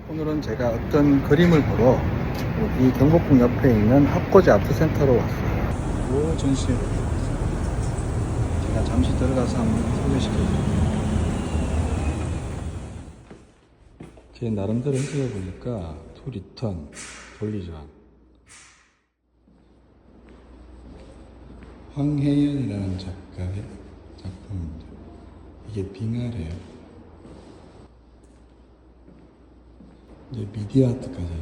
오늘은 제가 어떤 그림을 보러 여기 경복궁 옆에 있는 합고지 아트센터로 왔어요. 이 전시회를 왔어요. 제가 잠시 들어가서 한번 소개시켜드릴게요. 제 나름대로 해보니까 투 리턴, 돌리자. 황혜연이라는 작가의 작품입니다. 이게 빙하래요. 이제 미디어 아트까지.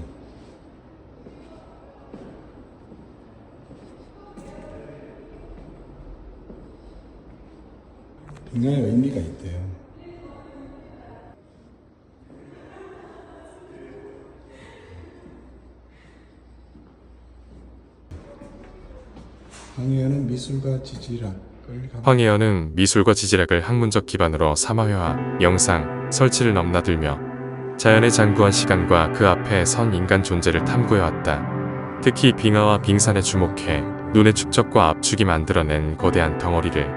빙하의 의미가 있대요. 황혜연은 미술과 지질학을 황혜연은 미술과 지질학을 학문적 기반으로 삼아회화, 영상, 설치를 넘나들며 자연의 장구한 시간과 그 앞에 선 인간 존재를 탐구해왔다. 특히 빙하와 빙산에 주목해 눈의 축적과 압축이 만들어낸 거대한 덩어리를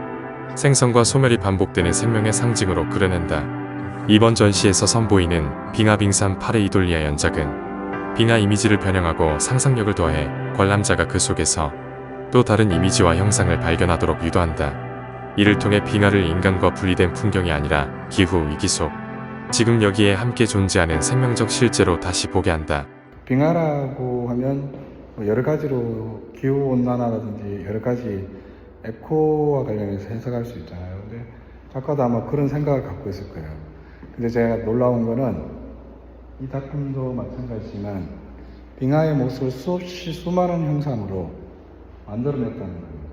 생성과 소멸이 반복되는 생명의 상징으로 그려낸다. 이번 전시에서 선보이는 빙하 빙산 파레이돌리아 연작은 빙하 이미지를 변형하고 상상력을 더해 관람자가 그 속에서 또 다른 이미지와 형상을 발견하도록 유도한다. 이를 통해 빙하를 인간과 분리된 풍경이 아니라 기후 위기 속 지금 여기에 함께 존재하는 생명적 실제로 다시 보게 한다. 빙하라고 하면 여러 가지로 기후온난화라든지 여러 가지 에코와 관련해서 해석할 수 있잖아요. 근데 작가도 아마 그런 생각을 갖고 있을 거예요. 근데 제가 놀라운 거는 이 작품도 마찬가지지만 빙하의 모습을 수없이 수많은 형상으로 만들어냈다는 겁니다.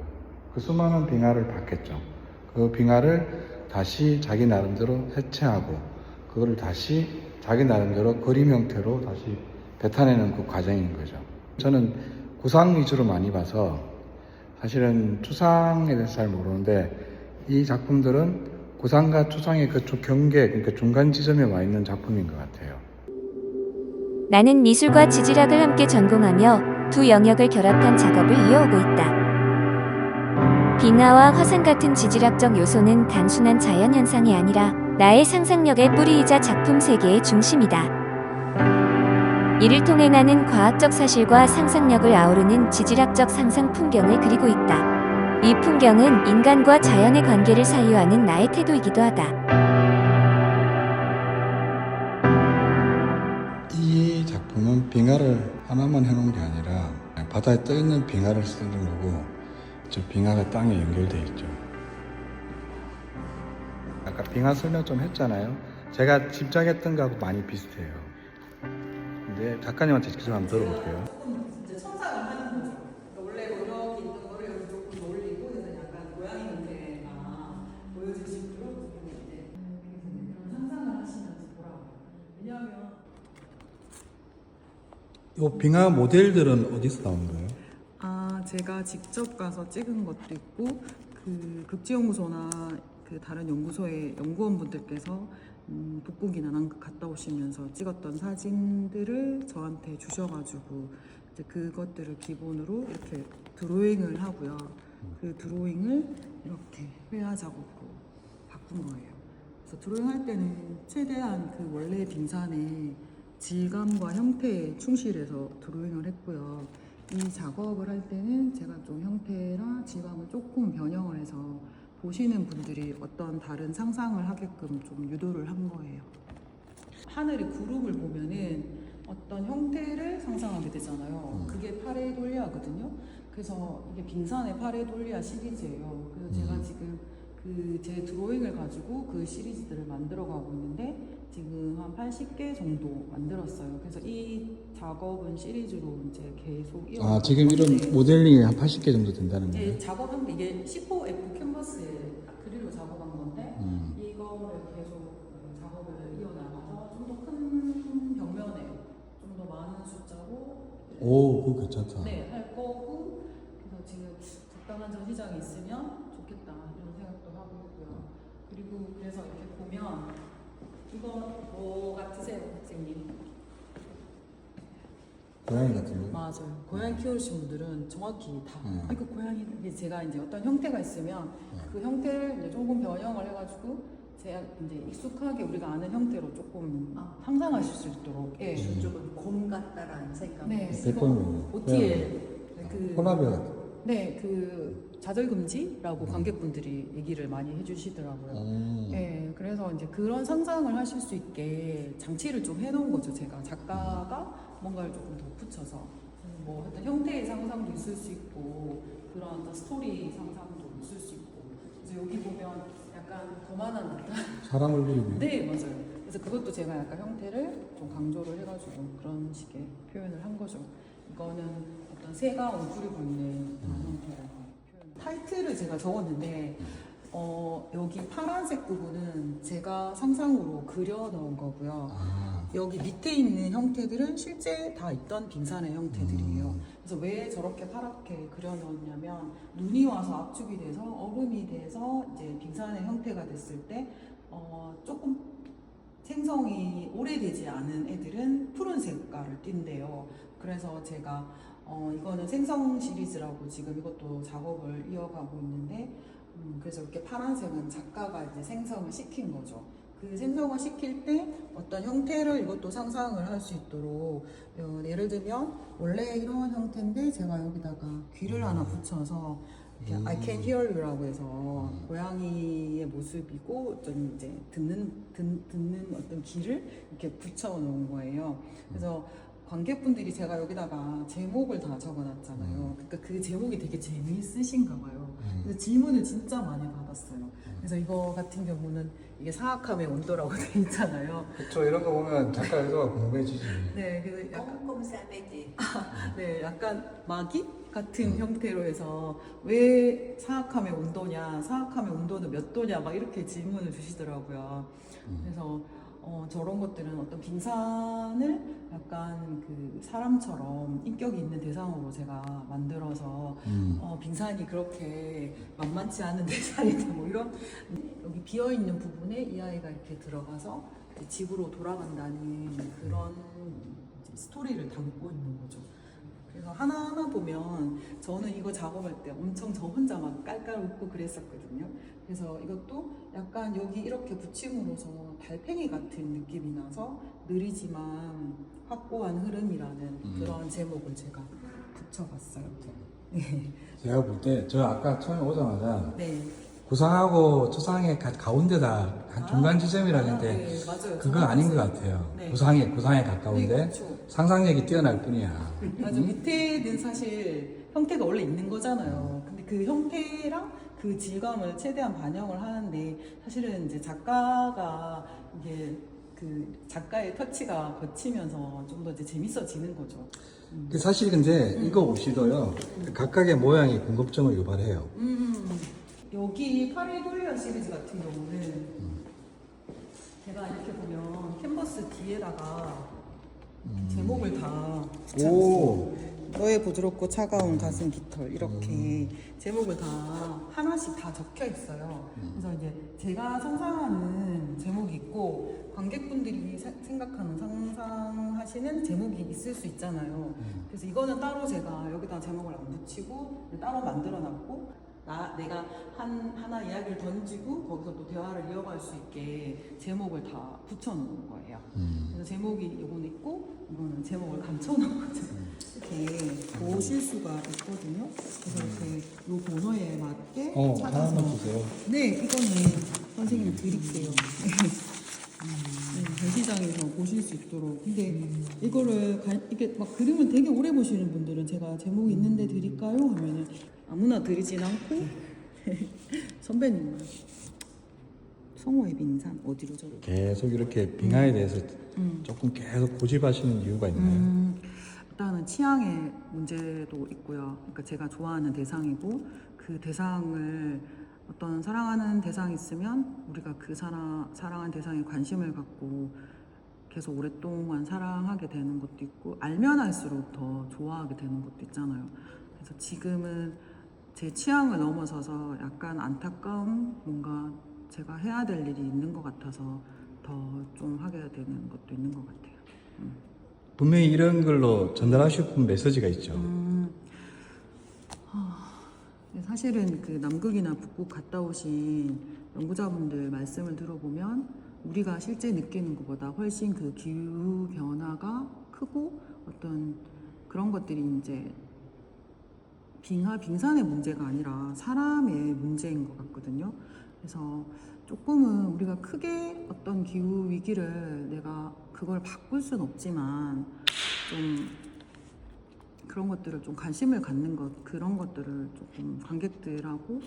그 수많은 빙하를 봤겠죠. 그 빙하를 다시 자기 나름대로 해체하고 그거를 다시 자기 나름대로 그림 형태로 다시 뱉어내는 그 과정인 거죠. 저는 구상 위주로 많이 봐서 사실은 추상에 대해서 잘 모르는데 이 작품들은 구상과 추상의 그 경계, 그러니까 중간 지점에 와 있는 작품인 것 같아요. 나는 미술과 지질학을 함께 전공하며 두 영역을 결합한 작업을 이어오고 있다. 빙하와 화산 같은 지질학적 요소는 단순한 자연현상이 아니라 나의 상상력의 뿌리이자 작품 세계의 중심이다. 이를 통해 나는 과학적 사실과 상상력을 아우르는 지질학적 상상 풍경을 그리고 있다. 이 풍경은 인간과 자연의 관계를 사유하는 나의 태도이기도 하다. 이 작품은 빙하를 하나만 해놓은 게 아니라 바다에 떠있는 빙하를 쓰는 거고 저 빙하가 땅에 연결되어 있죠. 아까 빙하 설명 좀 했잖아요. 제가 짐작했던 거하고 많이 비슷해요. 근데 작가님한테 직접 한번 들어볼게요. 이제 천사가 하는 거죠. 그러니까 원래 이렇게 있던 거를 여기 조금 올리고 그래서 약간 고양이 형태가 보여질 수 있도록 조금 이제 그런 상상을 하시면서 보라고. 왜냐하면 이 빙하 모델들은 어디서 나온 거예요? 제가 직접 가서 찍은 것도 있고 그 극지연구소나 그 다른 연구소의 연구원분들께서 북극이나 남극 갔다 오시면서 찍었던 사진들을 저한테 주셔가지고 이제 그것들을 기본으로 이렇게 드로잉을 하고요. 그 드로잉을 이렇게 회화 작업으로 바꾼 거예요. 그래서 드로잉 할 때는 최대한 그 원래 빙산의 질감과 형태에 충실해서 드로잉을 했고요. 이 작업을 할 때는 제가 좀 형태나 질감을 조금 변형을 해서 보시는 분들이 어떤 다른 상상을 하게끔 좀 유도를 한 거예요. 하늘의 구름을 보면은 어떤 형태를 상상하게 되잖아요. 그게 파레이돌리아거든요. 그래서 이게 빙산의 파레이돌리아 시리즈예요. 그래서 제가 지금 그 제 드로잉을 가지고 그 시리즈들을 만들어가고 있는데 지금 한 80개 정도 만들었어요. 그래서 이 작업은 시리즈로 이제 계속 이어가고 지금 이런 있는데 모델링이 한 80개 정도 된다는 거예요? 네, 작업한 게 이게 15F 캔버스에 아크릴로 작업한 건데 이거를 계속 작업을 이어나가서 좀 더 큰 벽면에 좀 더 많은 숫자로 오, 그거 괜찮다. 네, 할 거고 그래서 지금 적당한 전시장이 있으면 좋겠다 이런 생각도 하고 있고요. 그리고 그래서 이렇게 보면 이거 뭐 같으세요, 선생님? 고양이 같은 거? 맞아요. 고양이 키우시는 분들은 정확히 다. 이거 고양이 이게 제가 이제 어떤 형태가 있으면 그 형태를 이제 조금 변형을 해가지고 이제 익숙하게 우리가 아는 형태로 조금 상상하실 수 있도록. 예. 저쪽은 곰 같다라는 생각. 네. 대포는 OTL 콜라비아. 네, 그 좌절 금지라고 관객분들이 얘기를 많이 해주시더라고요. 네, 그래서 이제 그런 상상을 하실 수 있게 장치를 좀 해놓은 거죠. 제가 작가가 뭔가를 조금 덧붙여서 뭐 어떤 형태의 상상도 있을 수 있고 그런 어떤 스토리 상상도 있을 수 있고. 그래서 여기 보면 약간 거만한 듯한 사람 얼굴이. 네, 맞아요. 그래서 그것도 제가 약간 형태를 좀 강조를 해가지고 그런 식의 표현을 한 거죠. 이거는 어떤 새가 웅크리고 있는 그런 형태라고 표현. 타이틀을 제가 적었는데 여기 파란색 부분은 제가 상상으로 그려 넣은 거고요. 여기 밑에 있는 형태들은 실제 다 있던 빙산의 형태들이에요. 그래서 왜 저렇게 파랗게 그려 넣었냐면 눈이 와서 압축이 돼서 얼음이 돼서 이제 빙산의 형태가 됐을 때 조금 생성이 오래되지 않은 애들은 푸른 색깔을 띈대요. 그래서 제가 이거는 생성 시리즈라고 지금 이것도 작업을 이어가고 있는데 그래서 이렇게 파란색은 작가가 이제 생성을 시킨 거죠. 그 생성을 시킬 때 어떤 형태를 이것도 상상을 할 수 있도록 예를 들면 원래 이런 형태인데 제가 여기다가 귀를 하나 붙여서 이렇게 I can hear you라고 해서 고양이의 모습이고 어떤 이제 듣는 어떤 귀를 이렇게 붙여 놓은 거예요. 그래서 관객분들이 제가 여기다가 제목을 다 적어놨잖아요. 그러니까 그 제목이 되게 재미있으신가 봐요. 그래서 질문을 진짜 많이 받았어요. 그래서 이거 같은 경우는 이게 사악함의 온도라고 돼 있잖아요. 그렇죠. 이런 거 보면 작가 의도가 궁금해지지. 네, 그래서 약간 꼼꼼싸매지. 네, 약간 마기 같은 형태로 해서 왜 사악함의 온도냐, 사악함의 온도는 몇 도냐, 막 이렇게 질문을 주시더라고요. 그래서 저런 것들은 어떤 빙산을 약간 그 사람처럼 인격이 있는 대상으로 제가 만들어서 빙산이 그렇게 만만치 않은 대상이다 뭐 이런 여기 비어 있는 부분에 이 아이가 이렇게 들어가서 이제 집으로 돌아간다는 그런 이제 스토리를 담고 있는 거죠. 그래서 하나하나 보면 저는 이거 작업할 때 엄청 저 혼자 막 깔깔 웃고 그랬었거든요. 그래서 이것도 약간 여기 이렇게 붙임으로써 달팽이 같은 느낌이 나서 느리지만 확고한 흐름이라는 그런 제목을 제가 붙여봤어요. 네. 제가 볼 때 저 아까 처음에 오자마자 네. 구상하고 초상의 가운데다 한 중간 지점이라는데 네, 맞아요. 그건 아닌 것 같아요. 네. 구상에 네, 가까운데 그렇죠. 상상력이 뛰어날 뿐이야. 맞아. 밑에는 사실 형태가 원래 있는 거잖아요. 근데 그 형태랑 그 질감을 최대한 반영을 하는데 사실은 이제 작가가 이게 그 작가의 터치가 거치면서 좀 더 이제 재밌어지는 거죠. 사실 근데 이거 없이도요 각각의 모양이 궁금증을 유발해요. 여기 파리돌리아 시리즈 같은 경우는 제가 이렇게 보면 캔버스 뒤에다가 제목을 다 오, 너의 부드럽고 차가운 가슴 깃털 이렇게 제목을 다 하나씩 다 적혀 있어요. 그래서 이제 제가 상상하는 제목이 있고 관객분들이 생각하는 상상하시는 제목이 있을 수 있잖아요. 그래서 이거는 따로 제가 여기다 제목을 안 붙이고 따로 만들어 놨고 내가 하나 이야기를 던지고 거기서 또 대화를 이어갈 수 있게 제목을 다 붙여놓은 거예요. 그래서 제목이 이건 있고 이거는 제목을 감춰놓은 거죠. 이렇게 보실 수가 있거든요. 그래서 이렇게 요 번호에 맞게 찾아서 하나만 주세요. 네, 이거는 선생님 드릴게요. 전시장에서 보실 수 있도록. 근데 이거를 이게 막 그림을 되게 오래 보시는 분들은 제가 제목이 있는데 드릴까요? 하면은 아무나 드리진 않고 선배님 성호의 빙산 어디로 저렇게 계속 이렇게 빙하에 대해서 조금 계속 고집하시는 이유가 있나요? 일단은 취향의 문제도 있고요. 그러니까 제가 좋아하는 대상이고 그 대상을 어떤 사랑하는 대상이 있으면 우리가 그 사랑하는 대상에 관심을 갖고 계속 오랫동안 사랑하게 되는 것도 있고 알면 알수록 더 좋아하게 되는 것도 있잖아요. 그래서 지금은 제 취향을 넘어서서 약간 안타까운 뭔가 제가 해야 될 일이 있는 것 같아서 더 좀 하게 되는 것도 있는 것 같아요. 분명히 이런 걸로 전달하고 싶은 메시지가 있죠. 사실은 그 남극이나 북극 갔다 오신 연구자분들 말씀을 들어보면 우리가 실제 느끼는 것보다 훨씬 그 기후 변화가 크고 어떤 그런 것들이 이제 빙산의 문제가 아니라 사람의 문제인 것 같거든요. 그래서 조금은 우리가 크게 어떤 기후 위기를 내가 그걸 바꿀 순 없지만 좀 그런 것들을 좀 관심을 갖는 것, 그런 것들을 조금 관객들하고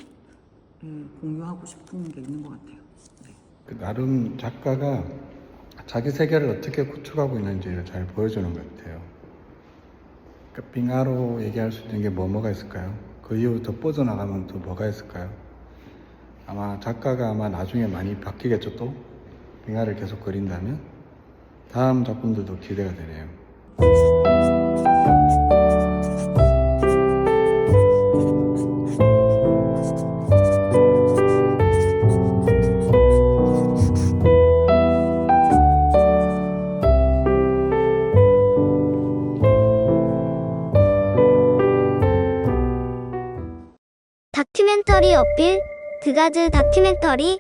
공유하고 싶은 게 있는 것 같아요. 네. 그 나름 작가가 자기 세계를 어떻게 구축하고 있는지를 잘 보여주는 것 같아요. 그러니까 빙하로 얘기할 수 있는 게 뭐가 있을까요? 그 이후 더 뻗어나가면 또 뭐가 있을까요? 아마 작가가 아마 나중에 많이 바뀌겠죠 또? 빙하를 계속 그린다면? 다음 작품들도 기대가 되네요. 다큐멘터리 어필, 드가즈 다큐멘터리